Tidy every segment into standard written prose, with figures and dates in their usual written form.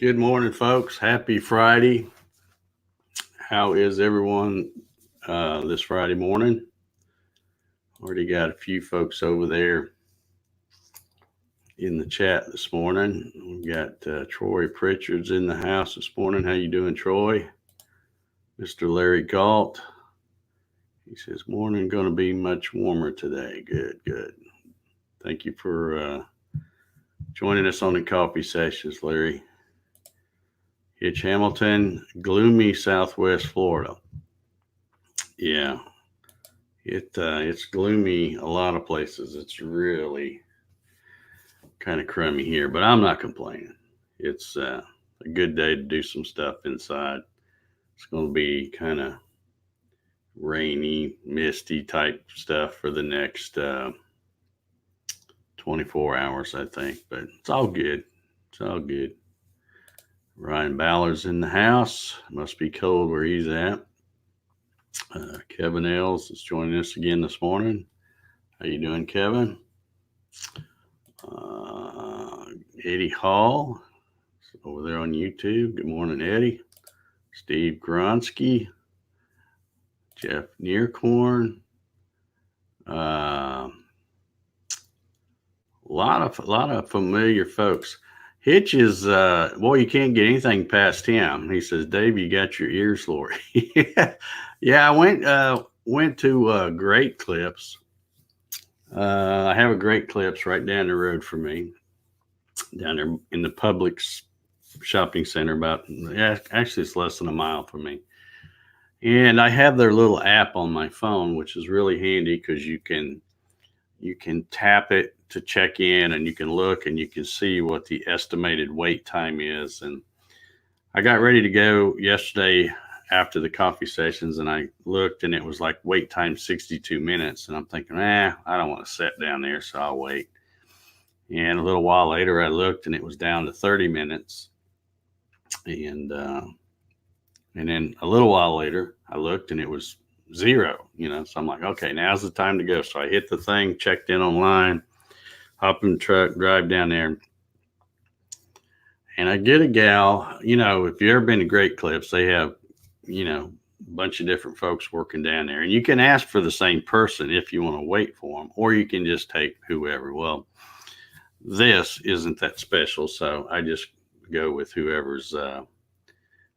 Good morning, folks. Happy Friday. How is everyone this Friday morning? Already got a few folks over there in the chat this morning. We got Troy Pritchard's in the house this morning. How you doing, Troy? Mr. Larry Galt. He says, morning going to be much warmer today. Good. Thank you for joining us on the coffee sessions, Larry. Hitch Hamilton, gloomy Southwest Florida. Yeah, it's gloomy a lot of places. It's really kind of crummy here, but I'm not complaining. It's a good day to do some stuff inside. It's going to be kind of rainy, misty type stuff for the next 24 hours, I think, but it's all good. It's all good. Ryan Ballard's in the house. Must be cold where he's at. Kevin Ailes is joining us again this morning. How you doing, Kevin? Eddie Hall over there on YouTube. Good morning, Eddie. Steve Gronsky, Jeff Nearcorn. A lot of familiar folks. Hitch is boy, you can't get anything past him. He says, Dave, you got your ears, Lori. Yeah, I went to Great Clips. I have a Great Clips right down the road from me, down there in the Publix shopping center. Actually, it's less than a mile from me. And I have their little app on my phone, which is really handy because you can tap it to check in, and you can look and you can see what the estimated wait time is. And I got ready to go yesterday after the coffee sessions, and I looked and it was like wait time 62 minutes. And I'm thinking, I don't want to sit down there, so I'll wait. And a little while later I looked and it was down to 30 minutes. And then a little while later I looked and it was 0, so I'm like, okay, now's the time to go. So I hit the thing, checked in online, hop in the truck, drive down there. And I get a gal, if you've ever been to Great Clips, they have, a bunch of different folks working down there. And you can ask for the same person if you want to wait for them, or you can just take whoever. Well, this isn't that special, so I just go with whoever's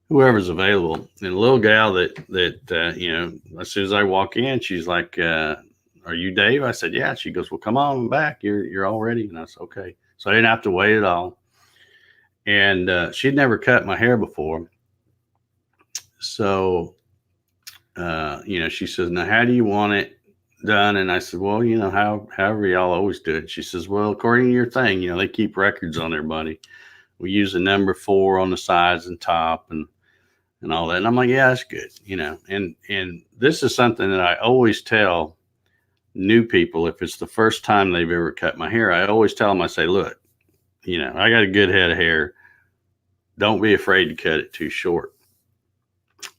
available. And a little gal that as soon as I walk in, she's like, are you Dave? I said, yeah. She goes, well, come on, I'm back. You're all ready. And I said, okay. So I didn't have to wait at all. And she'd never cut my hair before. So, she says, now, how do you want it done? And I said, well, however y'all always do it. She says, well, according to your thing, they keep records on everybody. We use a number 4 on the sides and top and all that. And I'm like, yeah, that's good. And this is something that I always tell new people. If it's the first time they've ever cut my hair, I always tell them, I say, look, I got a good head of hair. Don't be afraid to cut it too short.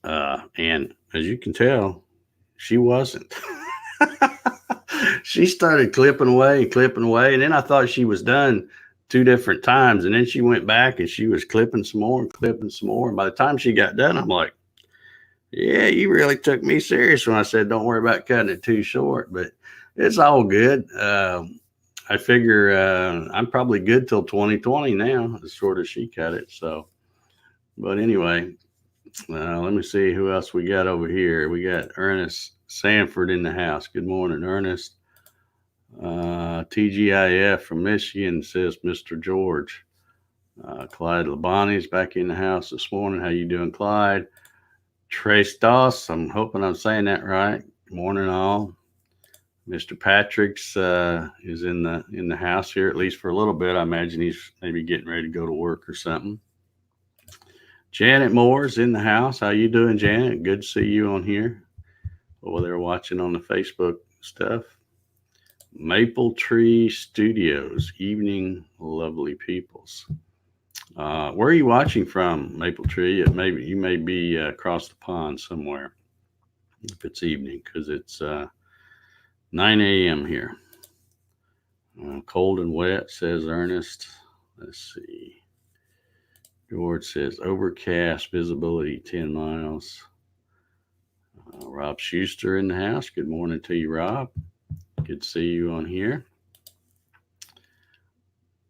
And as you can tell, she wasn't. She started clipping away. And then I thought she was done 2 different times. And then she went back and she was clipping some more. And by the time she got done, I'm like, yeah, you really took me serious when I said, don't worry about cutting it too short, but it's all good. I figure I'm probably good till 2020 now, as short as she cut it. So, but anyway, let me see who else we got over here. We got Ernest Sanford in the house. Good morning, Ernest. TGIF from Michigan, says Mr. George. Clyde Labonte's back in the house this morning. How you doing, Clyde? Trace Doss, I'm hoping I'm saying that right. Good morning, all. Mr. Patrick's is in the house here, at least for a little bit. I imagine he's maybe getting ready to go to work or something. Janet Moore's in the house. How you doing, Janet? Good to see you on here. Over there watching on the Facebook stuff. Maple Tree Studios, evening, lovely peoples. Where are you watching from, Maple Tree? You may be across the pond somewhere if it's evening, because it's 9 a.m. here. Cold and wet, says Ernest. Let's see. George says overcast, visibility 10 miles. Rob Schuster in the house. Good morning to you, Rob. Good to see you on here.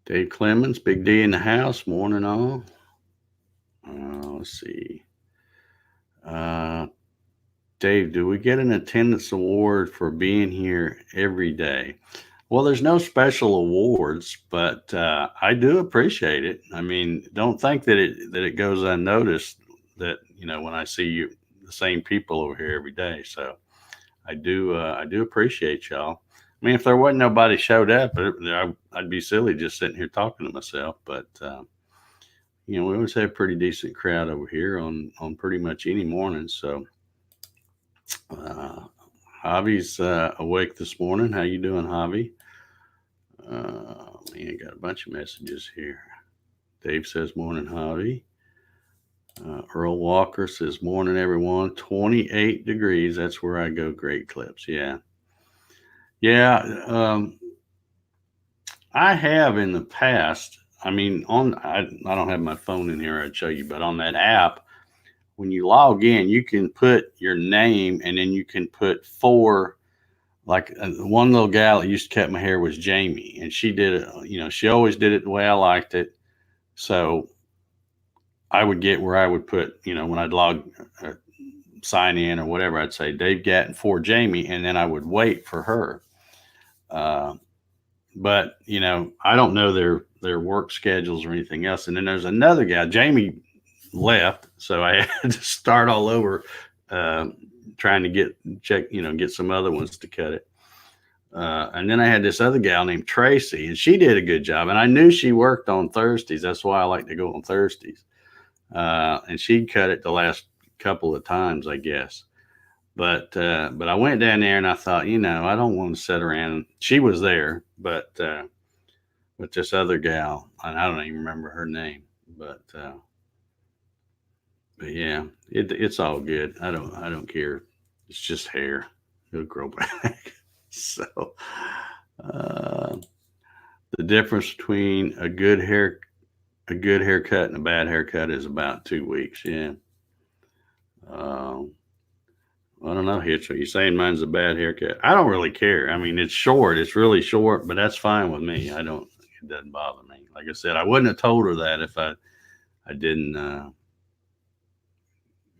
Dave Clemens, Big D in the house. Morning all. Let's see. Dave, do we get an attendance award for being here every day? Well, there's no special awards, but I do appreciate it. I mean, don't think that it goes unnoticed that, when I see you, the same people over here every day. So I do appreciate y'all. I mean, if there wasn't nobody showed up, I'd be silly just sitting here talking to myself. But we always have a pretty decent crowd over here on pretty much any morning. So Javi's awake this morning. How you doing, Javi? Man, got a bunch of messages here. Dave says morning, Javi. Earl Walker says morning, everyone. 28 degrees. That's where I go. Great clips. Yeah. I have in the past. I mean, I don't have my phone in here. I'd show you, but on that app, when you log in, you can put your name and then you can put 4. Like one little gal that used to cut my hair was Jamie, and she did it. She always did it the way I liked it. So I would get where I would put, when I'd sign in or whatever, I'd say Dave Gatton for Jamie, and then I would wait for her. But I don't know their work schedules or anything else. And then there's another guy, Jamie left, so I had to start all over, trying to get some other ones to cut it. And then I had this other gal named Tracy, and she did a good job. And I knew she worked on Thursdays. That's why I like to go on Thursdays. And she'd cut it the last couple of times, I guess. But I went down there and I thought, I don't want to sit around. She was there, but this other gal, and I don't even remember her name, but yeah, it's all good. I don't care. It's just hair. It'll grow back. So the difference between a good haircut and a bad haircut is about 2 weeks. Yeah. I don't know, Hitch. Are you saying mine's a bad haircut? I don't really care. I mean, it's short. It's really short, but that's fine with me. It doesn't bother me. Like I said, I wouldn't have told her that if I didn't,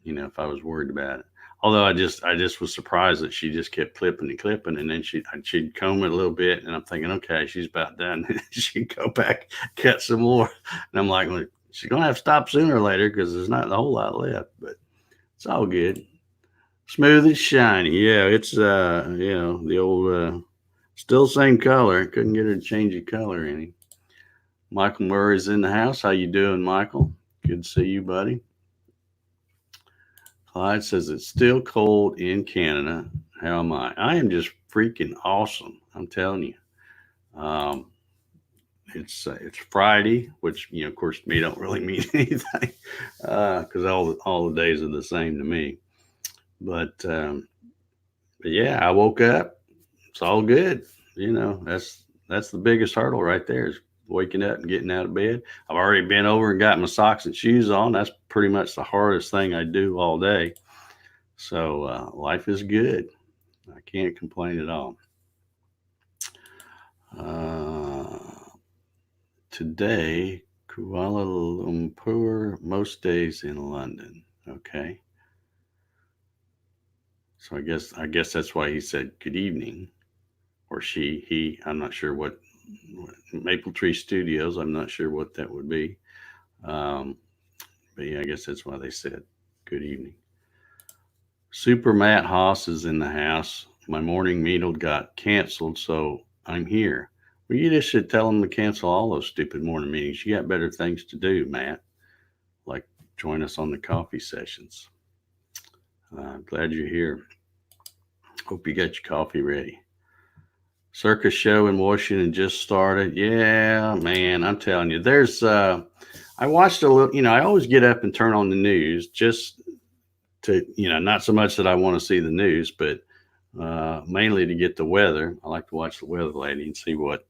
if I was worried about it. Although I just was surprised that she just kept clipping and then she'd comb it a little bit, and I'm thinking, okay, she's about done. She'd go back, cut some more, and I'm like, well, she's gonna have to stop sooner or later because there's not a whole lot left, but it's all good. Smooth and shiny. Yeah, it's the old still same color. Couldn't get her to change the color any. Michael Murray's in the house. How you doing, Michael? Good to see you, buddy. Clyde says it's still cold in Canada. How am I? I am just freaking awesome. I'm telling you. It's Friday, which of course to me don't really mean anything because all the days are the same to me. But yeah, I woke up. It's all good. That's the biggest hurdle right there is waking up and getting out of bed. I've already been over and got my socks and shoes on. That's pretty much the hardest thing I do all day. So life is good. I can't complain at all. Today, Kuala Lumpur, most days in London. Okay. So I guess that's why he said good evening, or he. I'm not sure what Maple Tree Studios. I'm not sure what that would be. But yeah, I guess that's why they said good evening. Super Matt Haas is in the house. My morning meeting got canceled, so I'm here. Well, you just should tell them to cancel all those stupid morning meetings. You got better things to do, Matt. Like join us on the coffee sessions. Glad you're here. Hope you got your coffee ready. Circus show in Washington just started. Yeah, man, I'm telling you, there's, I watched a little, I always get up and turn on the news just to, not so much that I want to see the news, but mainly to get the weather. I like to watch the weather lady and see what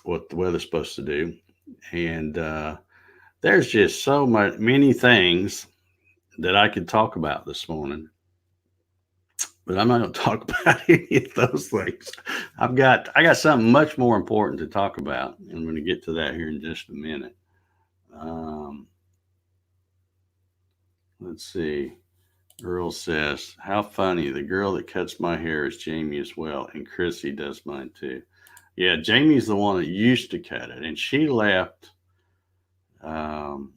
what the weather's supposed to do. And there's just so many things that I could talk about this morning, but I'm not going to talk about any of those things. I got something much more important to talk about. I'm going to get to that here in just a minute. Let's see. Earl says, how funny. The girl that cuts my hair is Jamie as well. And Chrissy does mine too. Yeah, Jamie's the one that used to cut it. And she left. And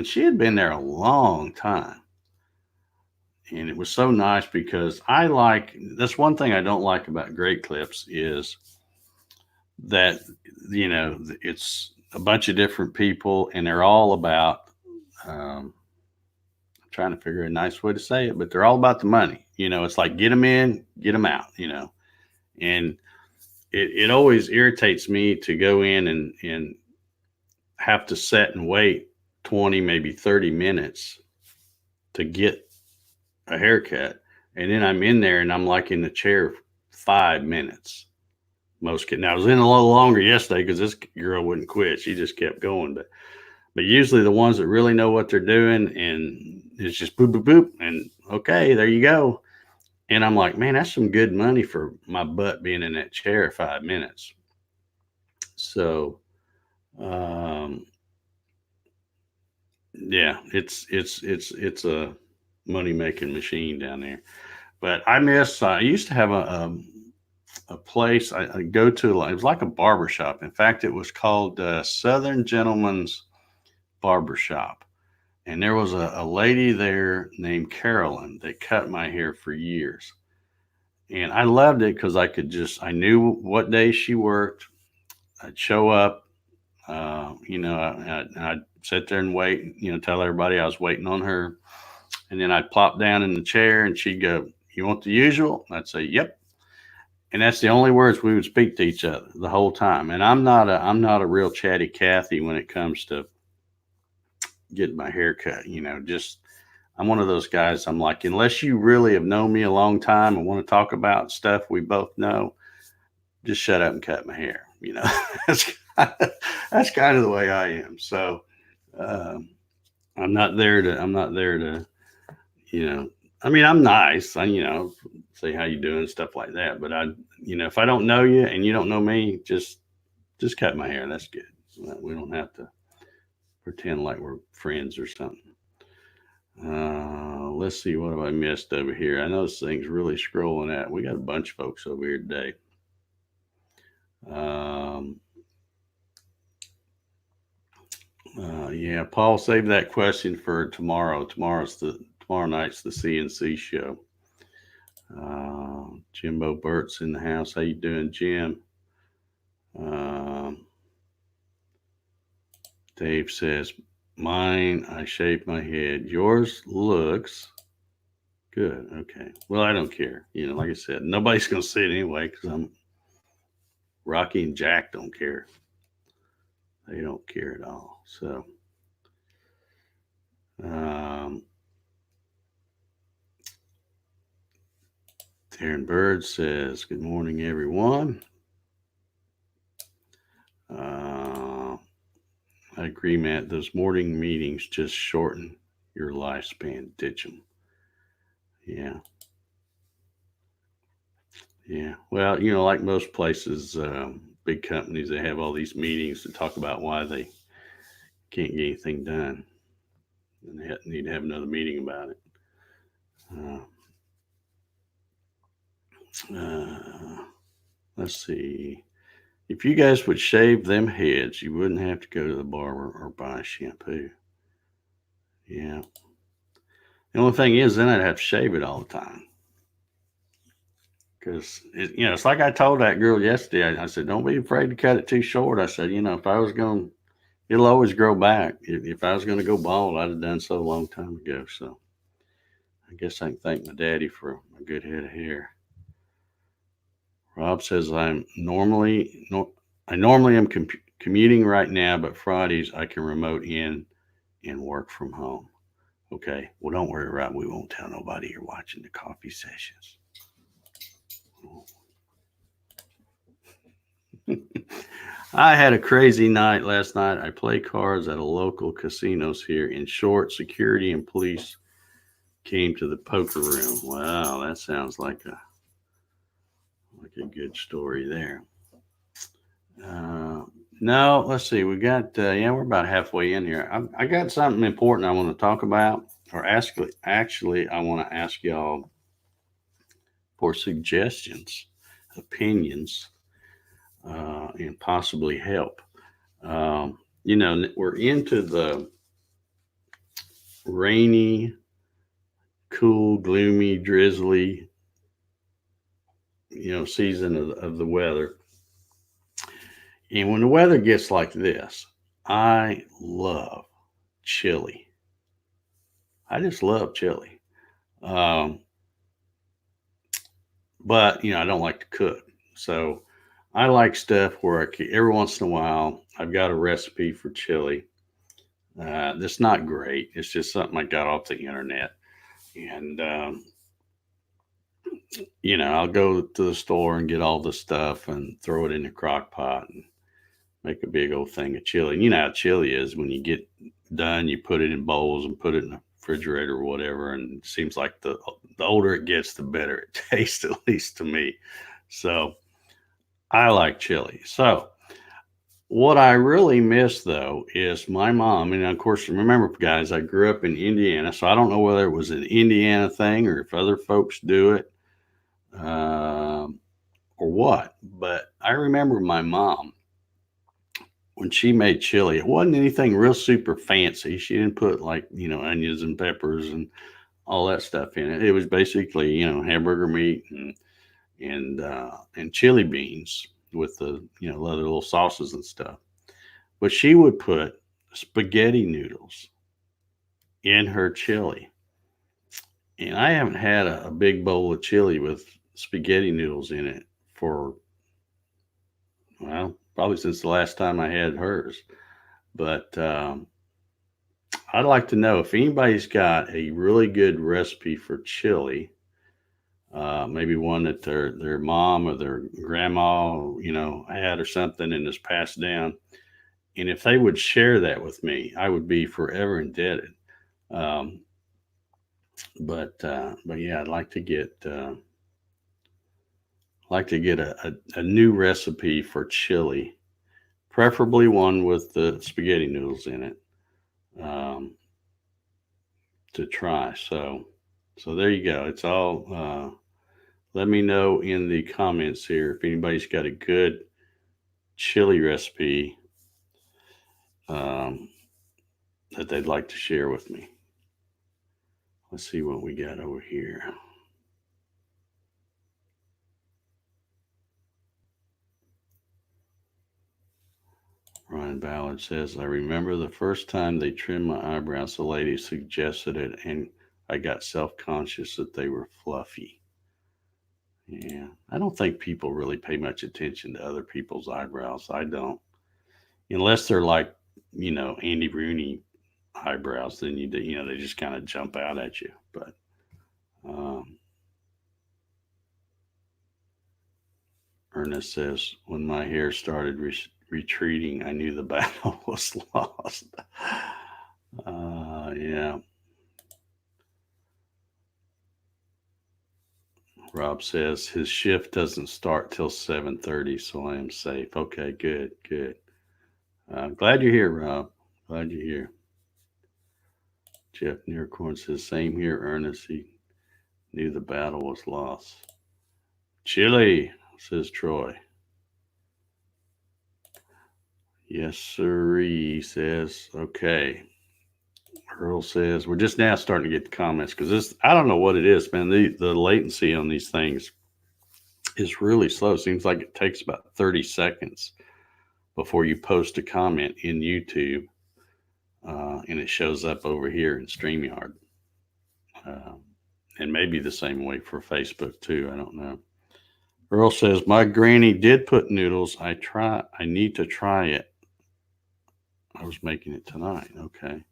she had been there a long time. And it was so nice because that's one thing I don't like about Great Clips is that, it's a bunch of different people and they're all about, trying to figure a nice way to say it, but they're all about the money. It's like get them in, get them out, and it always irritates me to go in and have to sit and wait 20, maybe 30 minutes to get a haircut. And then I'm in there and I'm like in the chair 5 minutes. Now I was in a little longer yesterday because this girl wouldn't quit. She just kept going, but usually the ones that really know what they're doing, and it's just boop, boop, boop. And okay, there you go. And I'm like, man, that's some good money for my butt being in that chair 5 minutes. So, yeah, it's a money making machine down there. But I used to have a place I go to. It was like a barbershop. In fact, it was called Southern Gentleman's Barbershop. And there was a lady there named Carolyn that cut my hair for years. And I loved it because I knew what day she worked. I'd show up, I'd sit there and wait, tell everybody I was waiting on her. And then I'd plop down in the chair and she'd go, you want the usual? And I'd say, yep. And that's the only words we would speak to each other the whole time. And I'm not a real chatty Cathy when it comes to getting my hair cut. I'm one of those guys. I'm like, unless you really have known me a long time and want to talk about stuff we both know, just shut up and cut my hair. That's kind of the way I am. So I'm not there to I'm nice. Say how you doing, stuff like that. But if I don't know you and you don't know me, just cut my hair. That's good. We don't have to pretend like we're friends or something. Let's see, what have I missed over here? I know this thing's really scrolling out. We got a bunch of folks over here today. Yeah, Paul, save that question for tomorrow. Tomorrow night's the CNC show. Jimbo Burt's in the house. How you doing, Jim? Dave says, mine, I shaved my head. Yours looks good. Okay. Well, I don't care. Like I said, nobody's going to see it anyway because Rocky and Jack don't care. They don't care at all. So, Taryn Bird says, good morning, everyone. I agree, Matt. Those morning meetings just shorten your lifespan. Ditch them. Yeah. Yeah. Well, like most places, big companies, they have all these meetings to talk about why they can't get anything done. And they need to have another meeting about it. Let's see. If you guys would shave them heads, you wouldn't have to go to the barber or buy shampoo. Yeah. The only thing is, then I'd have to shave it all the time. Because, it's like I told that girl yesterday. I said, don't be afraid to cut it too short. I said, if I was going, it'll always grow back. If I was going to go bald, I'd have done so a long time ago. So I guess I can thank my daddy for a good head of hair. Rob says, I normally am commuting right now, but Fridays I can remote in and work from home. Okay. Well, don't worry, Rob. We won't tell nobody you're watching the coffee sessions. I had a crazy night last night. I play cards at a local casinos here. In short, security and police came to the poker room. Wow, that sounds like a good story there. Uh, no, let's see. We got yeah, we're about halfway in here. I got something important I want to talk about, or actually, I want to ask y'all for suggestions, opinions, and possibly help. We're into the rainy, cool, gloomy, drizzly, season of the weather. And when the weather gets like this, I love chili. I just love chili. Um, but I don't like to cook. So I like stuff where every once in a while I've got a recipe for chili. That's not great. It's just something I got off the internet. And I'll go to the store and get all the stuff and throw it in the crock pot and make a big old thing of chili. And you know how chili is when you get done, you put it in bowls and put it in the refrigerator or whatever. And it seems like the older it gets, the better it tastes, at least to me. So I like chili. So what I really miss though is my mom. And of course, remember, guys, I grew up in Indiana, so I don't know whether it was an Indiana thing or if other folks do it. Um, or what, but I remember my mom when she made chili. It wasn't anything real super fancy. She didn't put like onions and peppers and all that stuff in it. It was basically hamburger meat and chili beans with the other little sauces and stuff. But she would put spaghetti noodles in her chili, and I haven't had a big bowl of chili with spaghetti noodles in it for, well, probably since the last time I had hers. But I'd like to know if anybody's got a really good recipe for chili, maybe one that their mom or their grandma, had or something and is passed down. And if they would share that with me, I would be forever indebted. Um, but yeah, I'd like to get a new recipe for chili, preferably one with the spaghetti noodles in it, um, to try. So there you go. It's all. Let me know in the comments here if anybody's got a good chili recipe um, that they'd like to share with me. Let's see what we got over here. Ryan Ballard says, I remember the first time they trimmed my eyebrows, the lady suggested it, and I got self conscious that they were fluffy. Yeah, I don't think people really pay much attention to other people's eyebrows. I don't, unless they're like, Andy Rooney eyebrows. Then they just kind of jump out at you. But um, Ernest says, when my hair started retreating, I knew the battle was lost. Yeah. Rob says his shift doesn't start till 7:30, so I am safe. Okay, good, good. Glad you're here, Rob. Glad you're here. Jeff Nearcorn says, same here, Ernest. He knew the battle was lost. Chili, says Troy. Yes, sir. He says, okay. Earl says, we're just now starting to get the comments because I don't know what it is, man. The latency on these things is really slow. Seems like it takes about 30 seconds before you post a comment in YouTube, and it shows up over here in StreamYard. Uh, and maybe the same way for Facebook too. I don't know. Earl says, my granny did put noodles. I need to try it. I was making it tonight. Okay.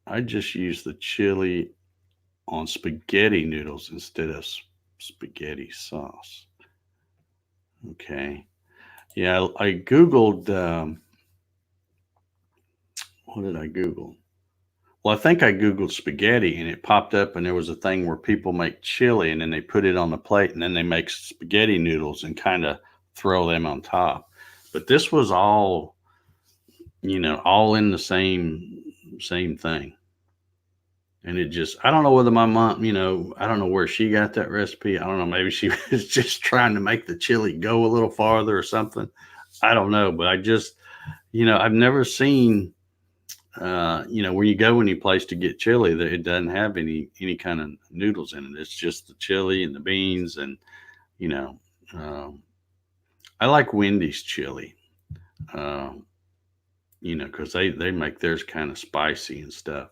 I just use the chili on spaghetti noodles instead of spaghetti sauce. Okay. Yeah, I Googled, what did I Google? Well, I think I Googled spaghetti and it popped up, and there was a thing where people make chili and then they put it on the plate and then they make spaghetti noodles and kind of throw them on top. But this was all, all in the same thing. And it just, I don't know whether my mom, I don't know where she got that recipe. I don't know. Maybe she was just trying to make the chili go a little farther or something. I don't know. But I just, I've never seen, when you go any place to get chili, that it doesn't have any kind of noodles in it. It's just the chili and the beans, and you know, um, I like Wendy's chili, um, because they make theirs kind of spicy and stuff.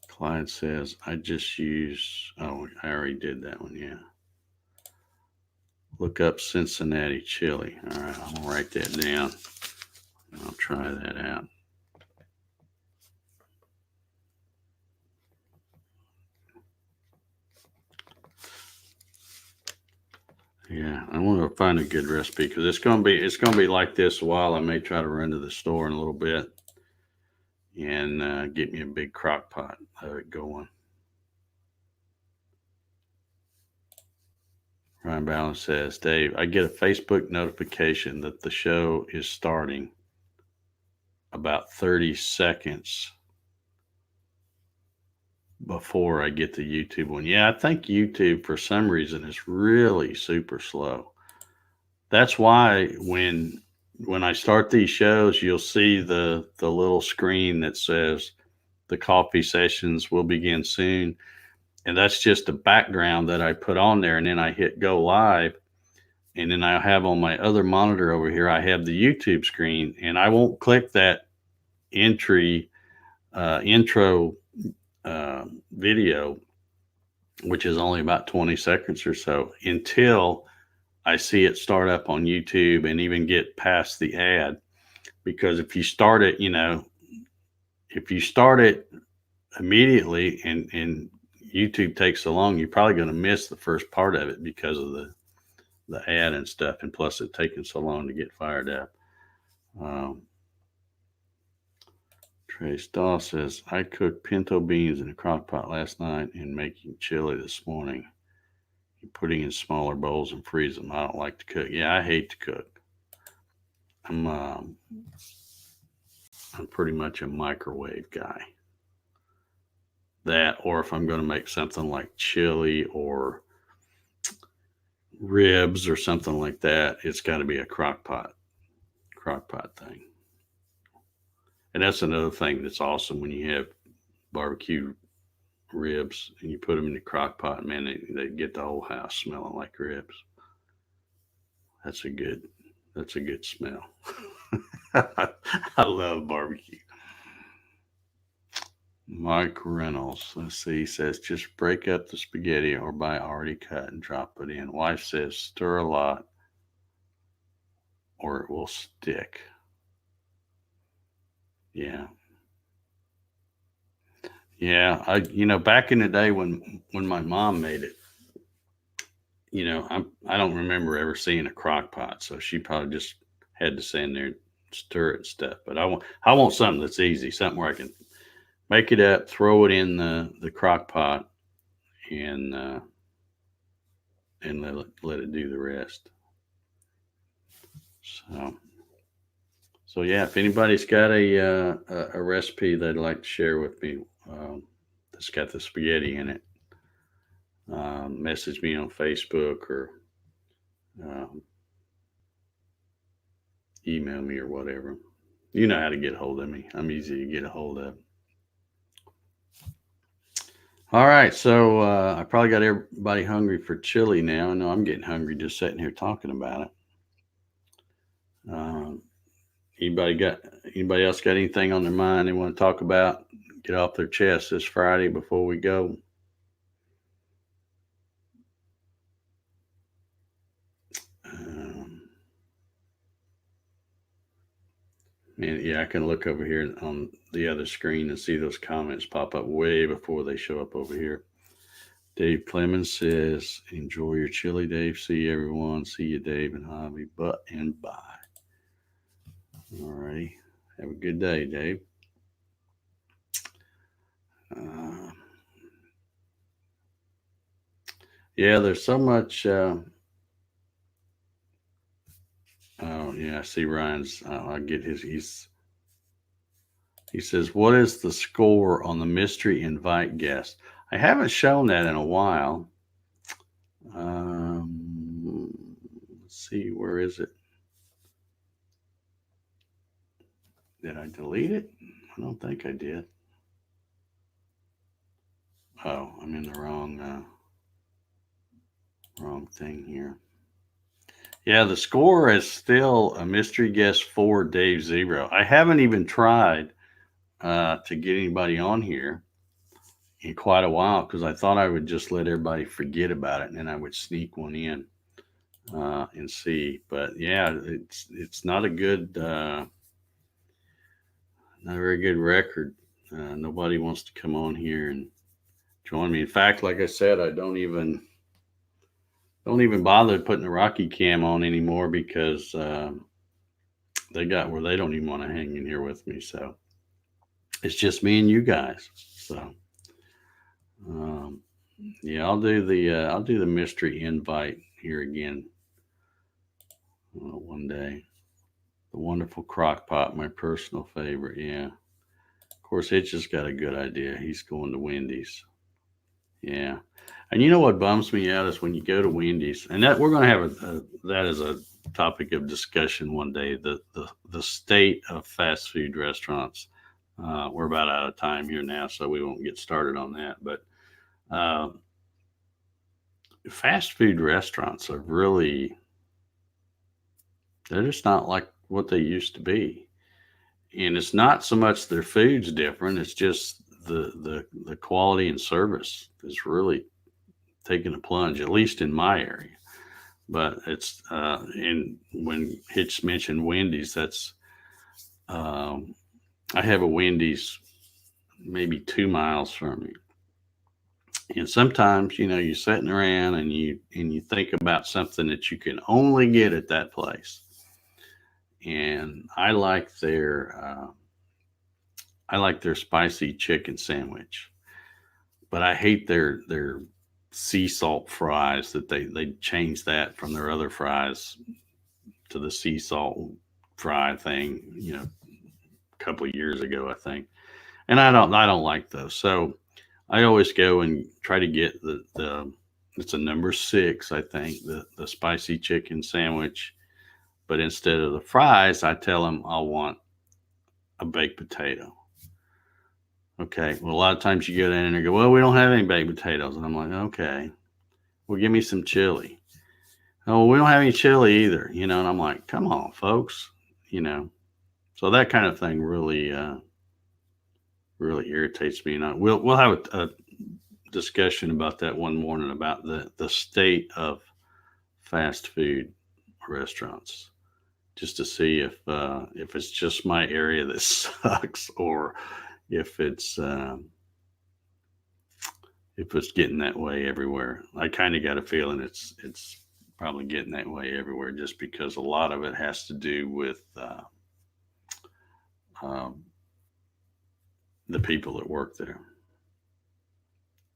Clyde says, I just use. Oh, I already did that one. Yeah. Look up Cincinnati chili. All right, I'm gonna write that down. I'll try that out. Yeah, I want to find a good recipe because it's gonna be like this a while. I may try to run to the store in a little bit and get me a big crock pot going. Ryan Balance says, Dave, I get a Facebook notification that the show is starting about 30 seconds before I get the YouTube one. Yeah, I think YouTube for some reason is really super slow. That's why when I start these shows, you'll see the little screen that says the coffee sessions will begin soon. And that's just a background that I put on there, and then I hit go live, and then I have on my other monitor over here, I have the YouTube screen, and I won't click that intro video, which is only about 20 seconds or so, until I see it start up on YouTube and even get past the ad. Because if you start it immediately and YouTube takes so long, you're probably going to miss the first part of it because of the ad and stuff, and plus it taking so long to get fired up. Um, Trace Daw says, I cooked pinto beans in a crock pot last night and making chili this morning. Putting in smaller bowls and freeze them. I don't like to cook. Yeah, I hate to cook. I'm pretty much a microwave guy. That, or if I'm going to make something like chili or ribs or something like that, it's got to be a crock pot thing. And that's another thing that's awesome when you have barbecue ribs and you put them in the crock pot. Man, they get the whole house smelling like ribs. That's a good smell. I love barbecue. Mike Reynolds, let's see, he says just break up the spaghetti or buy already cut and drop it in. Wife says stir a lot or it will stick. Yeah. Yeah, back in the day when my mom made it, I don't remember ever seeing a crock pot, so she probably just had to stand there and stir it and stuff. But I want something that's easy, something where I can make it up, throw it in the crock pot, and let it do the rest. So yeah, if anybody's got a recipe they'd like to share with me, that's got the spaghetti in it, message me on Facebook or um, email me or whatever. You know how to get a hold of me. I'm easy to get a hold of. All right, so I probably got everybody hungry for chili now. I know I'm getting hungry just sitting here talking about it. Anybody else got anything on their mind they want to talk about? Get off their chest this Friday before we go. Um, and yeah, I can look over here on the other screen and see those comments pop up way before they show up over here. Dave Clemens says, enjoy your chili, Dave. See everyone. See you, Dave and Hobby. But and bye. All righty. Have a good day, Dave. Yeah, there's so much. Oh, yeah, I see Ryan's. I get his. He says, what is the score on the mystery invite guest? I haven't shown that in a while. Let's see, where is it? Did I delete it? I don't think I did. Oh, I'm in the wrong thing here. Yeah, the score is still a mystery guest for Dave 0. I haven't even tried to get anybody on here in quite a while because I thought I would just let everybody forget about it and then I would sneak one in and see. But yeah, it's not a good, not a very good record. Nobody wants to come on here and join me. In fact, like I said, I don't even bother putting the Rocky Cam on anymore because they got where they don't even want to hang in here with me. So it's just me and you guys. So yeah, I'll do the mystery invite here again one day. The wonderful crock pot, my personal favorite. Yeah, of course, Hitch has got a good idea. He's going to Wendy's. Yeah, and you know what bums me out is when you go to Wendy's, and that we're going to have that as a topic of discussion one day. The state of fast food restaurants. We're about out of time here now, so we won't get started on that. But fast food restaurants are really, they're just not like what they used to be. And it's not so much their food's different, it's just the quality and service is really taking a plunge, at least in my area. But it's and when Hitch mentioned Wendy's, that's I have a Wendy's maybe 2 miles from me. And sometimes, you're sitting around and you think about something that you can only get at that place. And I like their spicy chicken sandwich, but I hate their sea salt fries that they changed that from their other fries to the sea salt fry thing, a couple of years ago, I think. And I don't like those. So I always go and try to get the it's a number 6, I think, the spicy chicken sandwich. But instead of the fries, I tell them I want a baked potato. Okay. Well, a lot of times you go in and they go, well, we don't have any baked potatoes. And I'm like, okay, well, give me some chili. Oh, well, we don't have any chili either, and I'm like, come on, folks, so that kind of thing really, really irritates me. And we'll have a discussion about that one morning about the state of fast food restaurants, just to see if it's just my area that sucks or if it's getting that way everywhere. I kind of got a feeling it's probably getting that way everywhere, just because a lot of it has to do with the people that work there.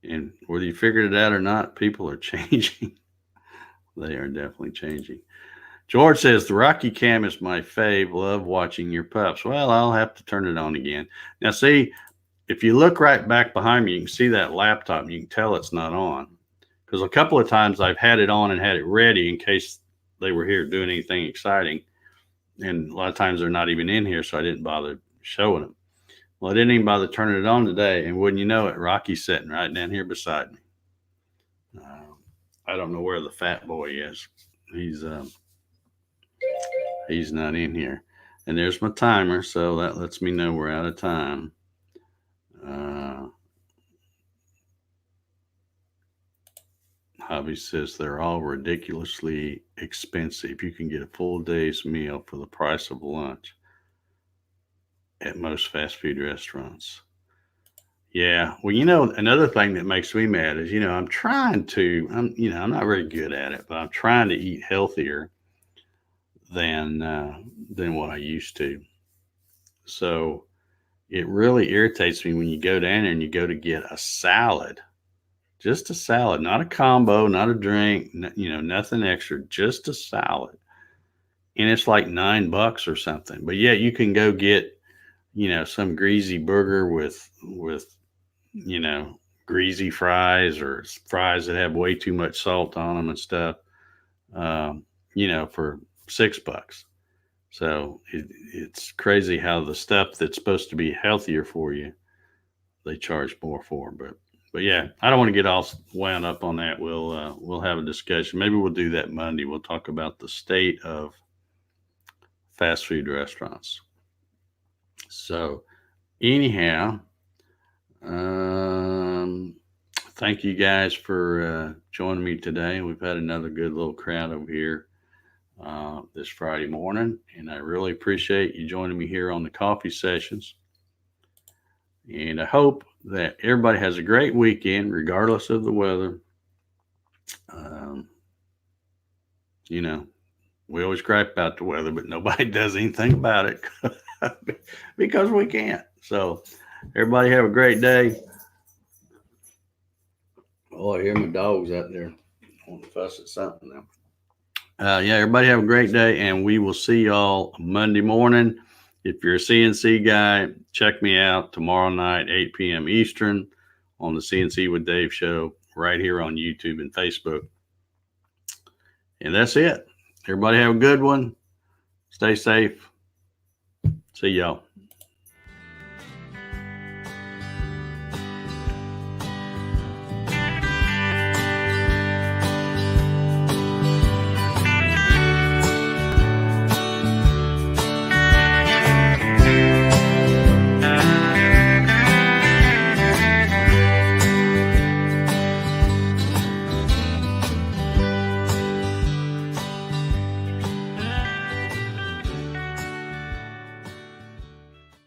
And whether you figured it out or not, people are changing. They are definitely changing. George says the Rocky Cam is my fave. Love watching your pups. Well, I'll have to turn it on again. Now, see, if you look right back behind me, you can see that laptop and you can tell it's not on. Because a couple of times I've had it on and had it ready in case they were here doing anything exciting. And a lot of times they're not even in here, so I didn't bother showing them. Well, I didn't even bother turning it on today. And wouldn't you know it, Rocky's sitting right down here beside me. I don't know where the fat boy is. He's not in here. And there's my timer, so that lets me know we're out of time. Hobby says they're all ridiculously expensive. You can get a full day's meal for the price of lunch at most fast food restaurants. Yeah. Well, another thing that makes me mad is, I'm not very good at it, but I'm trying to eat healthier than what I used to. So it really irritates me when you go down there and you go to get a salad, just a salad, not a combo, not a drink, nothing extra, just a salad. And it's like $9 or something. But yeah, you can go get, some greasy burger with, you know, greasy fries or fries that have way too much salt on them and stuff, um, for $6. So it's crazy how the stuff that's supposed to be healthier for you, they charge more for. But yeah, I don't want to get all wound up on that. We'll have a discussion. Maybe we'll do that Monday. We'll talk about the state of fast food restaurants. So anyhow, thank you guys for joining me today. We've had another good little crowd over here this Friday morning, and I really appreciate you joining me here on the coffee sessions. And I hope that everybody has a great weekend, regardless of the weather. Um, we always gripe about the weather, but nobody does anything about it because we can't. So, everybody have a great day. Oh, I hear my dogs out there. I want to fuss at something now. Yeah, everybody have a great day, and we will see y'all Monday morning. If you're a CNC guy, check me out tomorrow night, 8 p.m. Eastern, on the CNC with Dave show, right here on YouTube and Facebook. And that's it. Everybody have a good one. Stay safe. See y'all.